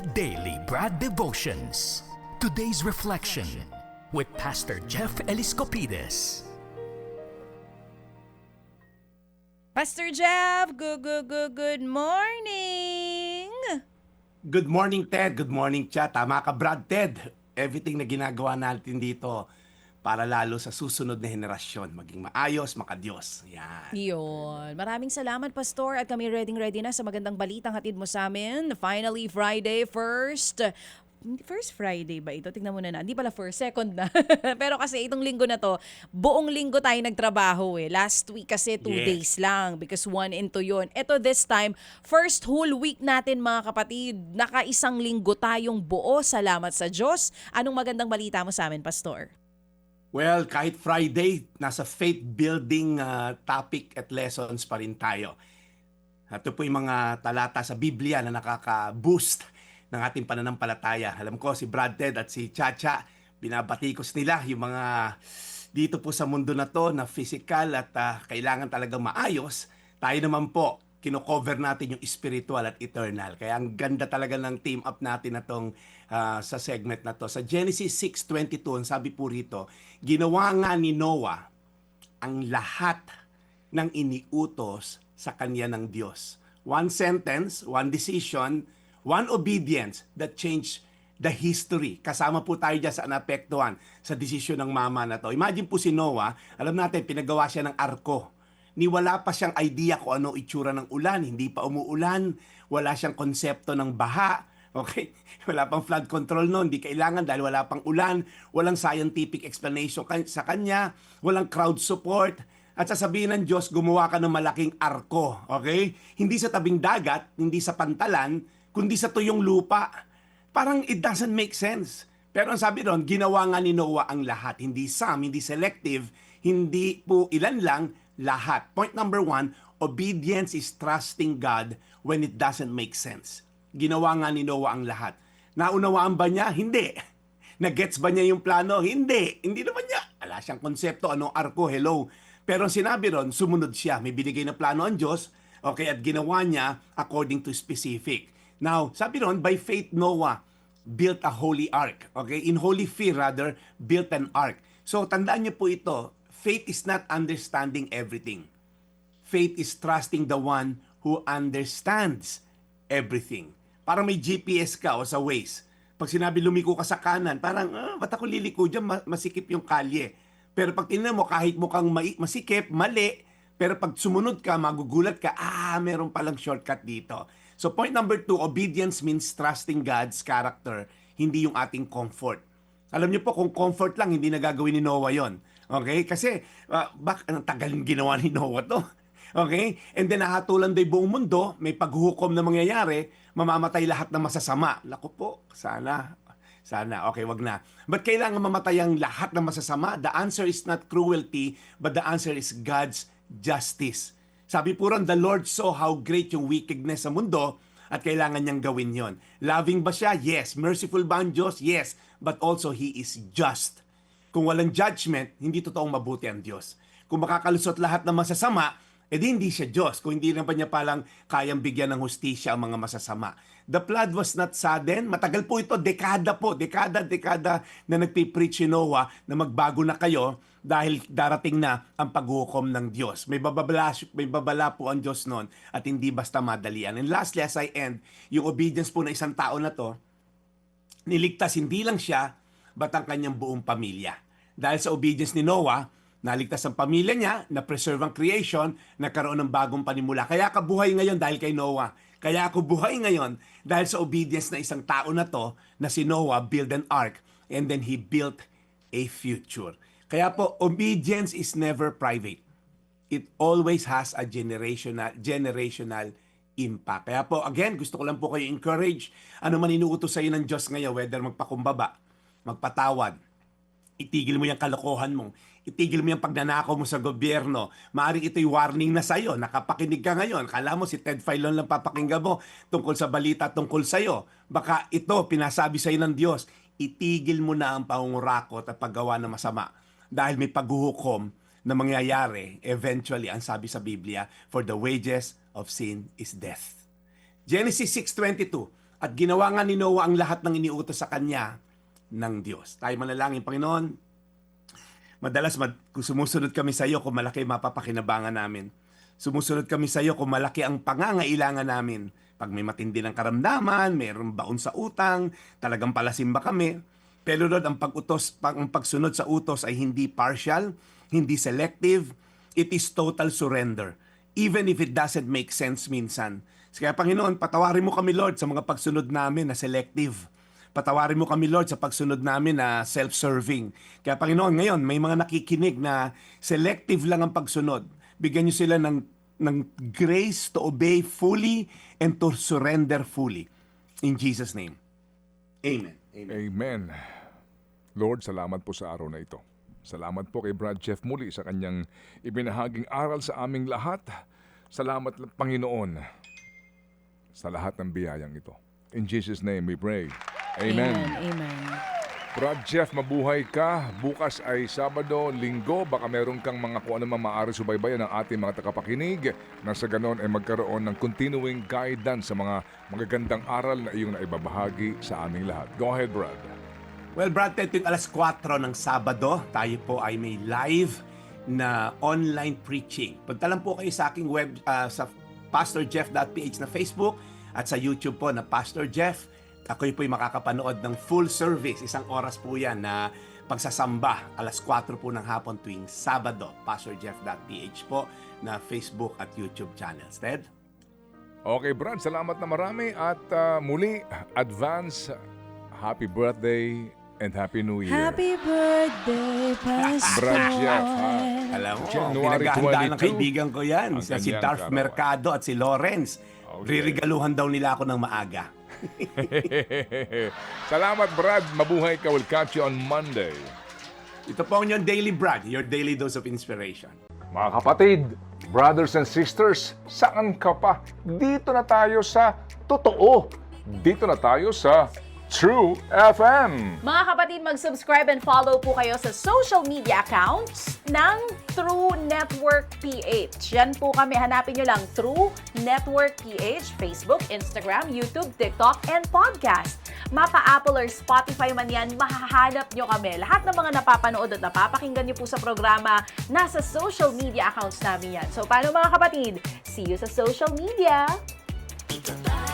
The Daily Brad Devotions. Today's reflection with Pastor Jeff Eliscopides. Pastor Jeff, good morning! Good morning, Ted. Good morning, Cha. Tama ka, Brad. Ted, everything na ginagawa natin dito para lalo sa susunod na henerasyon, maging maayos, makadiyos. Yan. Yun. Maraming salamat, Pastor. At kami ready na sa magandang balitang hatid mo sa amin. Finally, Friday, First Friday ba ito? Tignan mo na. Hindi pala first, second na. Pero kasi itong linggo na to, buong linggo tayo nagtrabaho eh. Last week kasi 2 days lang because 1 into yun. Ito this time, first whole week natin mga kapatid. Nakaisang linggo tayong buo. Salamat sa Diyos. Anong magandang balita mo sa amin, Pastor? Well, kahit Friday, nasa faith-building topic at lessons pa rin tayo. Ito po yung mga talata sa Biblia na nakaka-boost ng ating pananampalataya. Alam ko, si Brad Ted at si Chacha, binabatikos nila yung mga dito po sa mundo na to na physical at kailangan talagang maayos. Tayo naman po, kino-cover natin yung spiritual at eternal. Kaya ang ganda talaga ng team up natin na tong sa segment na to. Sa Genesis 6:22, ang sabi po rito, ginawa nga ni Noah ang lahat ng iniutos sa kanya ng Diyos. One sentence, one decision, one obedience that changed the history. Kasama po tayo dyan sa naapektuhan sa desisyon ng mama na to. Imagine po si Noah, alam natin, pinagawa siya ng arko. Ni wala pa siyang idea kung ano itsura ng ulan, hindi pa umuulan, wala siyang konsepto ng baha, okay? Wala pang flood control noon, hindi kailangan dahil wala pang ulan, walang scientific explanation sa kanya, walang crowd support, at sasabihin ng Diyos, gumawa ka ng malaking arko, okay? Hindi sa tabing dagat, hindi sa pantalan, kundi sa tuyong lupa. Parang it doesn't make sense. Pero ang sabi doon, ginawa nga ni Noah ang lahat. Hindi some, hindi selective, hindi po ilan lang, lahat. Point number 1, obedience is trusting God when it doesn't make sense. Ginawa nga ni Noah ang lahat. Naunawaan ba niya? Hindi. Nagets ba niya yung plano? Hindi. Hindi naman niya. Wala siyang konsepto. Anong arko? Hello. Pero ang sinabi ron, sumunod siya. May binigay na plano ang Diyos. Okay, at ginawa niya according to specific. Now, sabi ron, by faith Noah built a holy ark. Okay? In holy fear, rather, built an ark. So, tandaan niyo po ito. Faith is not understanding everything. Faith is trusting the one who understands everything. Parang may GPS ka o sa Waze. Pag sinabi lumiko ka sa kanan, parang, ba't ako liliko dyan? Masikip yung kalye. Pero pag tingnan mo, kahit mukhang masikip, mali, pero pag sumunod ka, magugulat ka, meron palang shortcut dito. So point number 2, obedience means trusting God's character, hindi yung ating comfort. Alam niyo po, kung comfort lang, hindi na gagawin ni Noah yon. Okay? Kasi, ang tagal yung ginawa ni Noah to. Okay? And then, nahatulan daw buong mundo, may paghuhukom na mangyayari, mamamatay lahat ng masasama. Naku po, sana. Okay, wag na. But kailangan mamatay ang lahat ng masasama? The answer is not cruelty, but the answer is God's justice. Sabi po ron, the Lord saw how great yung wickedness sa mundo at kailangan niyang gawin yon. Loving ba siya? Yes. Merciful ba ang Diyos? Yes. But also, He is just. Kung walang judgment, hindi totoong mabuti ang Diyos. Kung makakalusot lahat ng masasama, edi hindi siya Diyos. Kung hindi naman niya palang kayang bigyan ng hustisya ang mga masasama. The flood was not sudden. Matagal po ito, dekada na nagpipreach si Noah na magbago na kayo dahil darating na ang paghukom ng Diyos. May babala po ang Diyos noon at hindi basta madalian. And lastly, as I end, yung obedience po ng isang tao na to, niligtas hindi lang siya, but ang kanyang buong pamilya. Dahil sa obedience ni Noah, naligtas ang pamilya niya, na-preserve ang creation, nagkaroon ng bagong panimula. Kaya ka buhay ngayon dahil kay Noah. Kaya ako buhay ngayon dahil sa obedience na isang tao na to, na si Noah built an ark, and then he built a future. Kaya po, obedience is never private. It always has a generational impact. Kaya po, again, gusto ko lang po kayo encourage. Ano man inuutos sa iyo ng Diyos ngayon, whether magpakumbaba, magpatawad, itigil mo yung kalokohan mo, itigil mo yung pagnanakaw mo sa gobyerno. Maaring ito'y warning na sa'yo. Nakapakinig ka ngayon. Kala mo si Ted Filon lang papakinggan mo tungkol sa balita tungkol sa'yo. Baka ito, pinasabi sa'yo ng Diyos, itigil mo na ang pangungurakot at paggawa ng masama. Dahil may paghuhukom na mangyayari, eventually, ang sabi sa Biblia, for the wages of sin is death. Genesis 6:22, At ginawa nga ni Noah ang lahat ng iniutos sa kanya ng Diyos. Tayo manalangin, Panginoon. Kung sumusunod kami sa iyo, kung malaki mapapakinabangan namin. Sumusunod kami sa iyo kung malaki ang pangangailangan namin. Pag may matindi ng karamdaman, mayroong baon sa utang, talagang palasimba kami. Pero Lord, ang pagsunod sa utos ay hindi partial, hindi selective, it is total surrender. Even if it doesn't make sense minsan. Kaya Panginoon, patawarin mo kami Lord sa mga pagsunod namin na selective. Patawarin mo kami Lord sa pagsunod namin na self-serving. Kaya Panginoon, ngayon may mga nakikinig na selective lang ang pagsunod. Bigyan niyo sila ng grace to obey fully and to surrender fully. In Jesus' name. Amen. Amen. Amen. Lord, salamat po sa araw na ito. Salamat po kay Brad Jeff muli sa kanyang ibinahaging aral sa aming lahat. Salamat, Panginoon, sa lahat ng biyayang ito. In Jesus' name we pray. Amen. Amen. Brad Jeff, mabuhay ka. Bukas ay Sabado, Linggo. Baka meron kang mga kung ano maaari subaybayan ng ating mga tagapakinig na sa ganon ay magkaroon ng continuing guidance sa mga magagandang aral na iyong naibabahagi sa aming lahat. Go ahead, Brad. Well, Brad, tuwing alas 4 ng Sabado, tayo po ay may live na online preaching. Punta lang po kayo sa aking web, sa pastorjeff.ph na Facebook at sa YouTube po na Pastor Jeff. Ako'y po'y makakapanood ng full service. 1 oras po yan na pagsasamba. Alas 4 po ng hapon tuwing Sabado. pastorjeff.ph po na Facebook at YouTube channels. Ted? Okay, Brad, salamat na marami at muli, advance happy birthday and Happy New Year. Happy birthday, Pastor. Brad Jeff, Alam mo, January pinaghahandaan ng 22. kaibigan ko yan. Ang Si kanyang Darth karawan. Mercado at si Lawrence. Okay. Ririgaluhan daw nila ako ng maaga. Salamat, Brad. Mabuhay ka. We'll catch you on Monday. Ito po ang inyong Daily Brad, your daily dose of inspiration. Mga kapatid, brothers and sisters, saan ka pa? Dito na tayo sa totoo. Dito na tayo sa True FM. Mga kapatid, mag-subscribe and follow po kayo sa social media accounts ng True Network PH. Yan po kami, hanapin nyo lang True Network PH, Facebook, Instagram, YouTube, TikTok, and podcast. Mapa Apple or Spotify man yan, mahahanap nyo kami. Lahat ng mga napapanood at napapakinggan nyo po sa programa, nasa social media accounts namin yan. So paano mga kapatid? See you sa social media! Ito tayo.